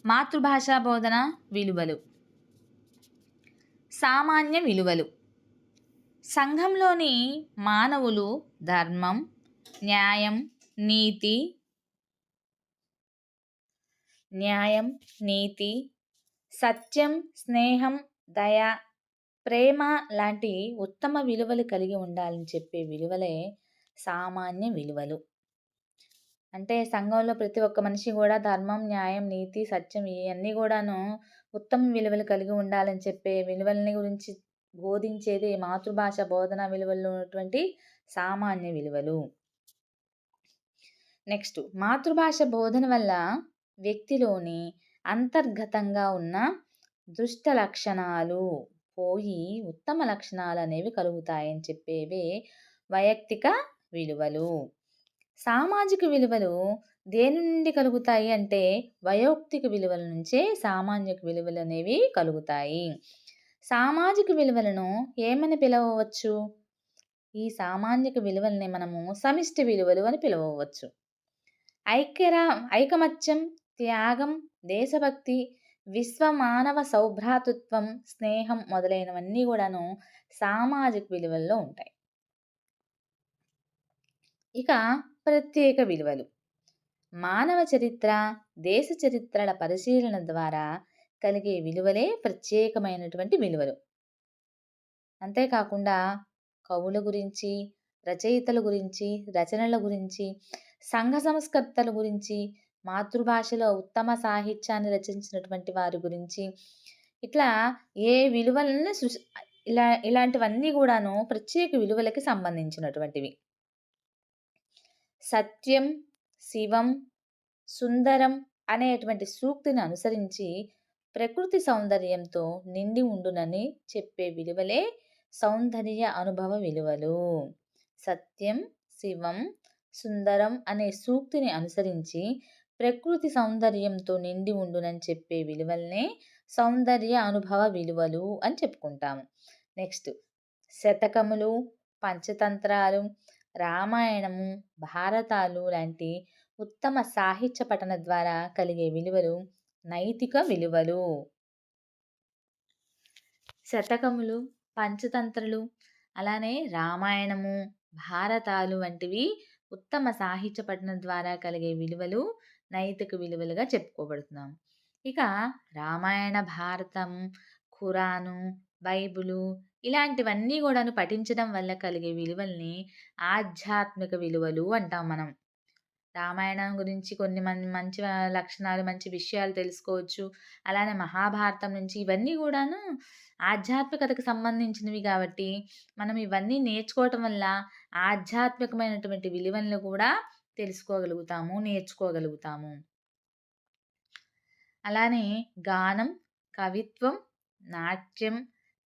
మాతృభాషా బోధన విలువలు. సామాన్య విలువలు. సంఘంలోని మానవులు ధర్మం, న్యాయం, నీతి సత్యం, స్నేహం, దయ, ప్రేమ లాంటి ఉత్తమ విలువలు కలిగి ఉండాలని చెప్పే విలువలే సామాన్య విలువలు. అంటే సంఘంలో ప్రతి ఒక్క మనిషి కూడా ధర్మం, న్యాయం, నీతి, సత్యం ఇవన్నీ కూడాను ఉత్తమ విలువలు కలిగి ఉండాలని చెప్పే విలువలని గురించి బోధించేది మాతృభాష బోధనా విలువల్లో ఉన్నటువంటి సామాన్య విలువలు. నెక్స్ట్, మాతృభాష బోధన వల్ల వ్యక్తిలోని అంతర్గతంగా ఉన్న దుష్ట లక్షణాలు పోయి ఉత్తమ లక్షణాలు అనేవి కలుగుతాయని చెప్పేవే వైయక్తిక విలువలు. సామాజిక విలువలు దేని నుండి కలుగుతాయి అంటే వైయక్తిక విలువల నుంచే సామాజిక విలువలు అనేవి కలుగుతాయి. సామాజిక విలువలను ఏమని పిలవవచ్చు? ఈ సామాజిక విలువల్ని మనము సమిష్టి విలువలు అని పిలవవచ్చు. ఐకమత్యం, త్యాగం, దేశభక్తి, విశ్వ మానవ సౌభ్రాతృత్వం, స్నేహం మొదలైనవన్నీ కూడాను సామాజిక విలువల్లో ఉంటాయి. ఇక ప్రత్యేక విలువలు. మానవ చరిత్ర, దేశ చరిత్రల పరిశీలన ద్వారా కలిగే విలువలే ప్రత్యేకమైనటువంటి విలువలు. అంతేకాకుండా కవుల గురించి, రచయితల గురించి, రచనల గురించి, సంఘ సంస్కర్తల గురించి, మాతృభాషలో ఉత్తమ సాహిత్యాన్ని రచించినటువంటి వారి గురించి, ఇట్లా ఏ విలువలను ఇలాంటివన్నీ కూడాను ప్రత్యేక విలువలకి సంబంధించినటువంటివి. సత్యం, శివం, సుందరం అనేటువంటి సూక్తిని అనుసరించి ప్రకృతి సౌందర్యంతో నిండి ఉండునని చెప్పే విలువలే సౌందర్య అనుభవ విలువలు. సత్యం, శివం, సుందరం అనే సూక్తిని అనుసరించి ప్రకృతి సౌందర్యంతో నిండి ఉండునని చెప్పే విలువల్నే సౌందర్య అనుభవ విలువలు అని చెప్పుకుంటాము. నెక్స్ట్, శతకములు, పంచతంత్రాలు, రామాయణము, భారతాలు లాంటి ఉత్తమ సాహిత్య పఠన ద్వారా కలిగే విలువలు నైతిక విలువలు. శతకములు, పంచతంత్రలు, అలానే రామాయణము, భారతాలు వంటివి ఉత్తమ సాహిత్య పఠనం ద్వారా కలిగే విలువలు నైతిక విలువలుగా చెప్పుకోబడుతున్నాం. ఇక రామాయణ, భారతం, ఖురాను, బైబిలు ఇలాంటివన్నీ కూడాను పఠించడం వల్ల కలిగే విలువల్ని ఆధ్యాత్మిక విలువలు అంటాం మనం. రామాయణం గురించి కొన్ని మంచి లక్షణాలు, మంచి విషయాలు తెలుసుకోవచ్చు. అలానే మహాభారతం నుంచి ఇవన్నీ కూడాను ఆధ్యాత్మికతకు సంబంధించినవి కాబట్టి మనం ఇవన్నీ నేర్చుకోవటం వల్ల ఆధ్యాత్మికమైనటువంటి విలువలను కూడా తెలుసుకోగలుగుతాము, నేర్చుకోగలుగుతాము. అలానే గానం, కవిత్వం, నాట్యం,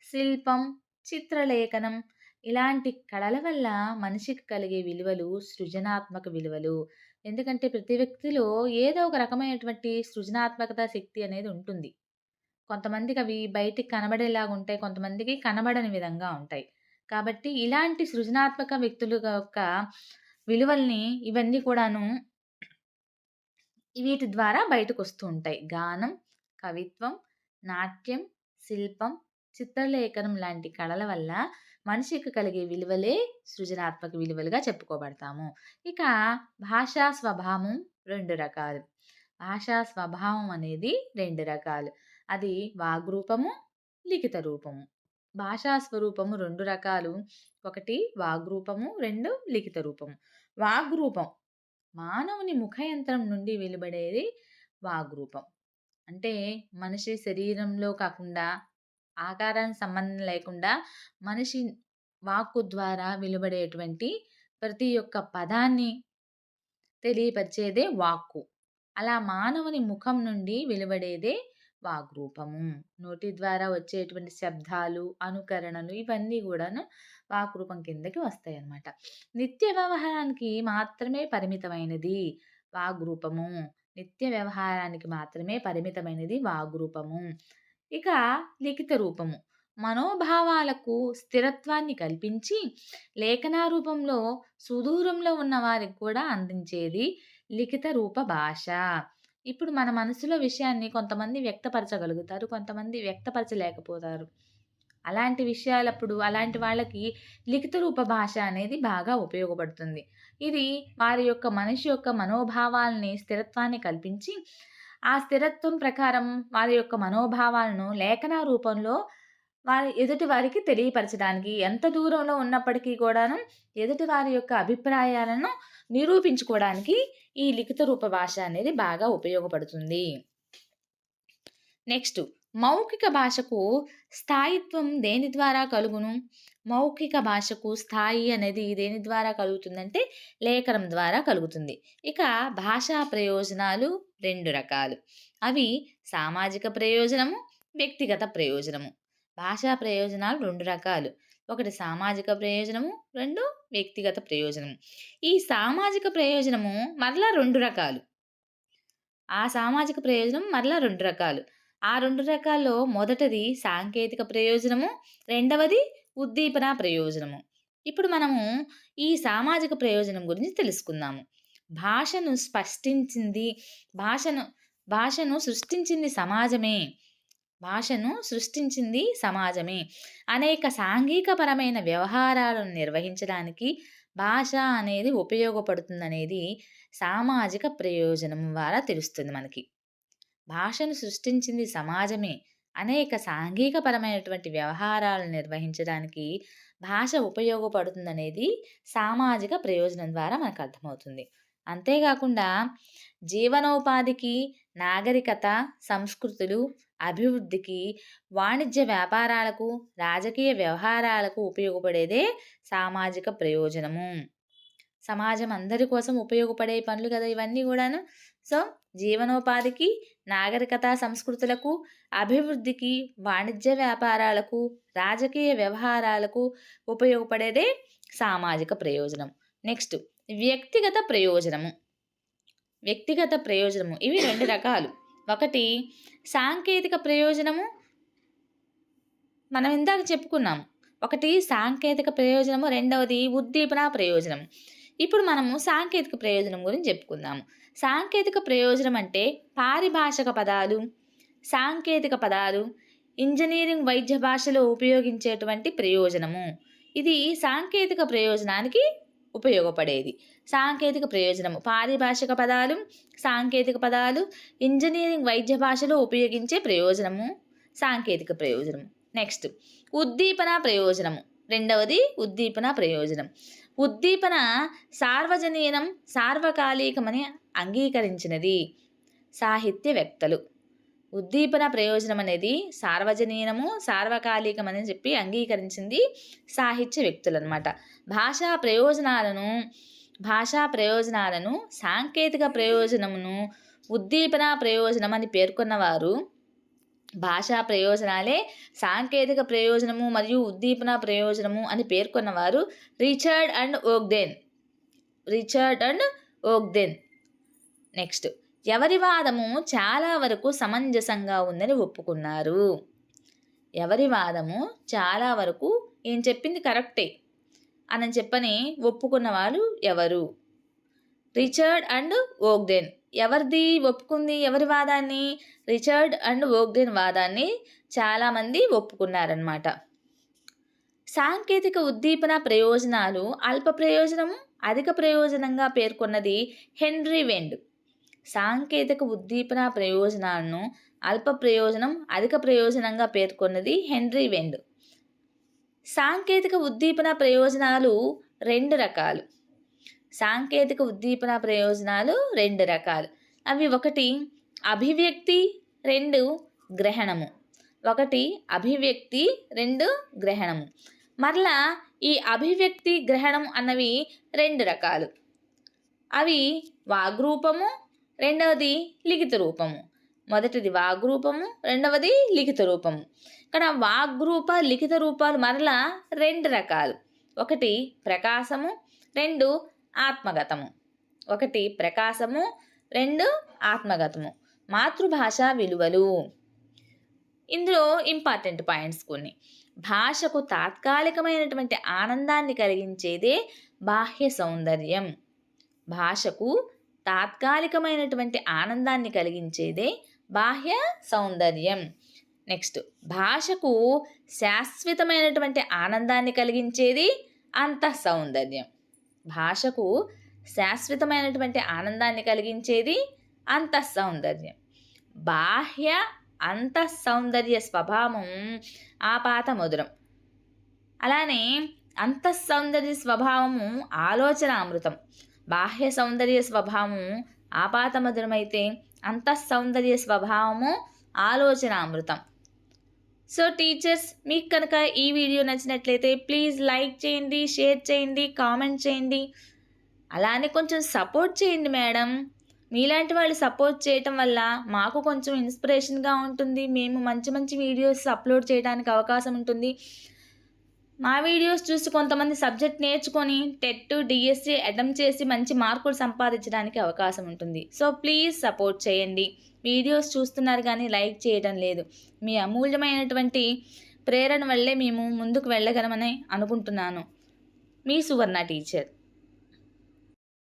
శిల్పం, చిత్రలేఖనం ఇలాంటి కళల వల్ల మనిషికి కలిగే విలువలు సృజనాత్మక విలువలు. ఎందుకంటే ప్రతి వ్యక్తిలో ఏదో ఒక రకమైనటువంటి సృజనాత్మకత శక్తి అనేది ఉంటుంది. కొంతమందికి అవి బయటికి కనబడేలాగా ఉంటాయి, కొంతమందికి కనబడని విధంగా ఉంటాయి. కాబట్టి ఇలాంటి సృజనాత్మక వ్యక్తుల యొక్క విలువల్ని ఇవన్నీ కూడాను వీటి ద్వారా బయటకు వస్తూ ఉంటాయి. గానం, కవిత్వం, నాట్యం, శిల్పం, చిత్రలేఖనం లాంటి కళల వల్ల మనిషికి కలిగే విలువలే సృజనాత్మక విలువలుగా చెప్పుకోబడతాము. ఇక భాషా స్వభావం 2 రకాలు. భాషా స్వభావం అనేది 2 రకాలు. అది వాగ్రూపము, లిఖిత రూపము. భాషా స్వరూపము 2 రకాలు. ఒకటి వాగ్రూపము, 2 లిఖిత రూపము. వాగ్రూపం మానవుని ముఖయంత్రం నుండి వెలువడేది వాగ్రూపం. అంటే మనిషి శరీరంలో కాకుండా, ఆకారానికి సంబంధం లేకుండా మనిషి వాక్కు ద్వారా వెలువడేటువంటి ప్రతి ఒక్క పదాన్ని తెలియపరిచేదే వాక్కు. అలా మానవుని ముఖం నుండి వెలువడేదే వాగ్రూపము. నోటి ద్వారా వచ్చేటువంటి శబ్దాలు, అనుకరణలు ఇవన్నీ కూడాను వాగ్రూపం కిందకి వస్తాయి అన్నమాట. నిత్య వ్యవహారానికి మాత్రమే పరిమితమైనది వాగ్రూపము. నిత్య వ్యవహారానికి మాత్రమే పరిమితమైనది వాగ్రూపము. ఇక లిఖిత రూపము మనోభావాలకు స్థిరత్వాన్ని కల్పించి లేఖనా రూపంలో సుదూరంలో ఉన్న వారికి కూడా అందించేది లిఖిత రూప భాష. ఇప్పుడు మన మనసులో విషయాన్ని కొంతమంది వ్యక్తపరచగలుగుతారు. కొంతమంది వ్యక్తపరచలేకపోతారు. అలాంటి విషయాలప్పుడు అలాంటి వాళ్ళకి లిఖిత రూప భాష అనేది బాగా ఉపయోగపడుతుంది. ఇది వారి యొక్క మనిషి యొక్క మనోభావాల్ని, స్థిరత్వాన్ని కల్పించి, ఆ స్థిరత్వం ప్రకారం వారి యొక్క మనోభావాలను లేఖన రూపంలో ఎదుటి వారికి తెలియపరచడానికి ఎంత దూరంలో ఉన్నప్పటికీ కూడాను ఎదుటి వారి యొక్క అభిప్రాయాలను నిరూపించుకోవడానికి ఈ లిఖిత రూప భాష అనేది బాగా ఉపయోగపడుతుంది. నెక్స్ట్ మౌఖిక భాషకు స్థాయిత్వం దేని ద్వారా కలుగును? మౌఖిక భాషకు స్థాయి అనేది దేని ద్వారా కలుగుతుందంటే లేఖనం ద్వారా కలుగుతుంది. ఇక భాషా ప్రయోజనాలు 2 రకాలు. అవి సామాజిక ప్రయోజనము, వ్యక్తిగత ప్రయోజనము. భాషా ప్రయోజనాలు 2 రకాలు. ఒకటి సామాజిక ప్రయోజనము, 2 వ్యక్తిగత ప్రయోజనము. ఈ సామాజిక ప్రయోజనము మరలా 2 రకాలు. ఆ సామాజిక ప్రయోజనం మరలా 2 రకాలు. ఆ 2 రకాల్లో మొదటిది సాంకేతిక ప్రయోజనము, రెండవది ఉద్దీపన ప్రయోజనము. ఇప్పుడు మనము ఈ సామాజిక ప్రయోజనం గురించి తెలుసుకుందాము. భాషను స్పష్టించింది భాషను సృష్టించింది సమాజమే. భాషను సృష్టించింది సమాజమే. అనేక సాంఘికపరమైన వ్యవహారాలను నిర్వహించడానికి భాష అనేది ఉపయోగపడుతుందనేది సామాజిక ప్రయోజనం ద్వారా తెలుస్తుంది మనకి. భాషను సృష్టించింది సమాజమే. అనేక సాంఘికపరమైనటువంటి వ్యవహారాలను నిర్వహించడానికి భాష ఉపయోగపడుతుందనేది సామాజిక ప్రయోజనం ద్వారా మనకు అర్థమవుతుంది. అంతేకాకుండా జీవనోపాధికి, నాగరికత, సంస్కృతులు, అభివృద్ధికి, వాణిజ్య వ్యాపారాలకు, రాజకీయ వ్యవహారాలకు ఉపయోగపడేదే సామాజిక ప్రయోజనము. సమాజం అందరి కోసం ఉపయోగపడే పనులు కదా ఇవన్నీ కూడాను. సో జీవనోపాధికి, నాగరికత, సంస్కృతులకు, అభివృద్ధికి, వాణిజ్య వ్యాపారాలకు, రాజకీయ వ్యవహారాలకు ఉపయోగపడేదే సామాజిక ప్రయోజనం. నెక్స్ట్ వ్యక్తిగత ప్రయోజనము. వ్యక్తిగత ప్రయోజనము ఇవి 2 రకాలు. ఒకటి సాంకేతిక ప్రయోజనము, మనం ఇందాక చెప్పుకున్నాము. ఒకటి సాంకేతిక ప్రయోజనము, రెండవది ఉద్దీపన ప్రయోజనం. ఇప్పుడు మనము సాంకేతిక ప్రయోజనం గురించి చెప్పుకుందాము. సాంకేతిక ప్రయోజనం అంటే పారిభాషిక పదాలు, సాంకేతిక పదాలు, ఇంజనీరింగ్, వైద్య భాషలో ఉపయోగించేటువంటి ప్రయోజనము. ఇది సాంకేతిక ప్రయోజనానికి ఉపయోగపడేది. సాంకేతిక ప్రయోజనము పారిభాషిక పదాలు, సాంకేతిక పదాలు, ఇంజనీరింగ్, వైద్య భాషలో ఉపయోగించే ప్రయోజనము సాంకేతిక ప్రయోజనము. నెక్స్ట్ ఉద్దీపన ప్రయోజనము. రెండవది ఉద్దీపన ప్రయోజనం. ఉద్దీపన సార్వజనీనం, సార్వకాలికమని అంగీకరించినది సాహిత్యవేత్తలు. ఉద్దీపన ప్రయోజనం అనేది సార్వజనీనము, సార్వకాలికమని చెప్పి అంగీకరించింది సాహిత్య వ్యక్తులు అనమాట. భాషా ప్రయోజనాలను సాంకేతిక ప్రయోజనమును ఉద్దీపన ప్రయోజనం అని పేర్కొన్నవారు, భాషా ప్రయోజనాలే సాంకేతిక ప్రయోజనము మరియు ఉద్దీపన ప్రయోజనము అని పేర్కొన్నవారు రిచర్డ్ అండ్ ఓగ్దెన్. నెక్స్ట్ ఎవరి వాదము చాలా వరకు సమంజసంగా ఉందని ఒప్పుకున్నారు. ఎవరి వాదము చాలా వరకు ఏం చెప్పింది కరెక్టే అని చెప్పని ఒప్పుకున్న వాళ్ళు ఎవరు? Richard and Ogden. ఎవరిది ఒప్పుకుంది ఎవరి వాదాన్ని? రిచర్డ్ అండ్ ఓగ్దెన్ వాదాన్ని చాలామంది ఒప్పుకున్నారన్నమాట. సాంకేతిక ఉద్దీపన ప్రయోజనాలు అల్ప ప్రయోజనము, అధిక ప్రయోజనంగా పేర్కొన్నది హెన్రీ వెండ్. సాంకేతిక ఉద్దీపన ప్రయోజనాలను అల్ప ప్రయోజనం, అధిక ప్రయోజనంగా పేర్కొన్నది హెన్రీ వెండ్. సాంకేతిక ఉద్దీపన ప్రయోజనాలు 2 రకాలు. సాంకేతిక ఉద్దీపన ప్రయోజనాలు 2 రకాలు. అవి ఒకటి అభివ్యక్తి, 2 గ్రహణము. ఒకటి అభివ్యక్తి, 2 గ్రహణము. మరలా ఈ అభివ్యక్తి, గ్రహణం అన్నవి 2 రకాలు. అవి వాగ్రూపము, రెండవది లిఖిత రూపము. మొదటిది వాగ్రూపము, రెండవది లిఖిత రూపము. ఇక్కడ వాగ్రూప, లిఖిత రూపాలు మరలా 2 రకాలు. ఒకటి ప్రకాశము, 2 ఆత్మగతము. ఒకటి ప్రకాశము, 2 ఆత్మగతము. మాతృభాష విలువలు. ఇందులో ఇంపార్టెంట్ పాయింట్స్ కొన్ని. భాషకు తాత్కాలికమైనటువంటి ఆనందాన్ని కలిగించేదే బాహ్య సౌందర్యం. భాషకు తాత్కాలికమైనటువంటి ఆనందాన్ని కలిగించేదే బాహ్య సౌందర్యం. నెక్స్ట్, భాషకు శాశ్వతమైనటువంటి ఆనందాన్ని కలిగించేది అంతః సౌందర్యం. భాషకు శాశ్వతమైనటువంటి ఆనందాన్ని కలిగించేది అంతః సౌందర్యం. బాహ్య అంతః సౌందర్య స్వభావం ఆపాత మధురం. అలానే అంతః సౌందర్య స్వభావము ఆలోచన అమృతం. బాహ్య సౌందర్య స్వభావము ఆపాత మధురమైతే అంతః సౌందర్య స్వభావము ఆలోచన అమృతం. సో టీచర్స్, మీకు కనుక ఈ వీడియో నచ్చినట్లయితే ప్లీజ్ లైక్ చేయండి, షేర్ చేయండి, కామెంట్ చేయండి. అలానే కొంచెం సపోర్ట్ చేయండి మేడం. మీలాంటి వాళ్ళు సపోర్ట్ చేయటం వల్ల మాకు కొంచెం ఇన్స్పిరేషన్గా ఉంటుంది. మేము మంచి మంచి వీడియోస్ అప్లోడ్ చేయడానికి అవకాశం ఉంటుంది. మా వీడియోస్ చూసి కొంతమంది సబ్జెక్ట్ నేర్చుకొని టెట్, డిఎస్సి అటెంప్ట్ చేసి మంచి మార్కులు సంపాదించడానికి అవకాశం ఉంటుంది. సో ప్లీజ్ సపోర్ట్ చేయండి. వీడియోస్ చూస్తున్నారు కానీ లైక్ చేయడం లేదు. మీ అమూల్యమైనటువంటి ప్రేరణ వల్లే మేము ముందుకు వెళ్ళగలమని అనుకుంటున్నాను. మీ సువర్ణ టీచర్.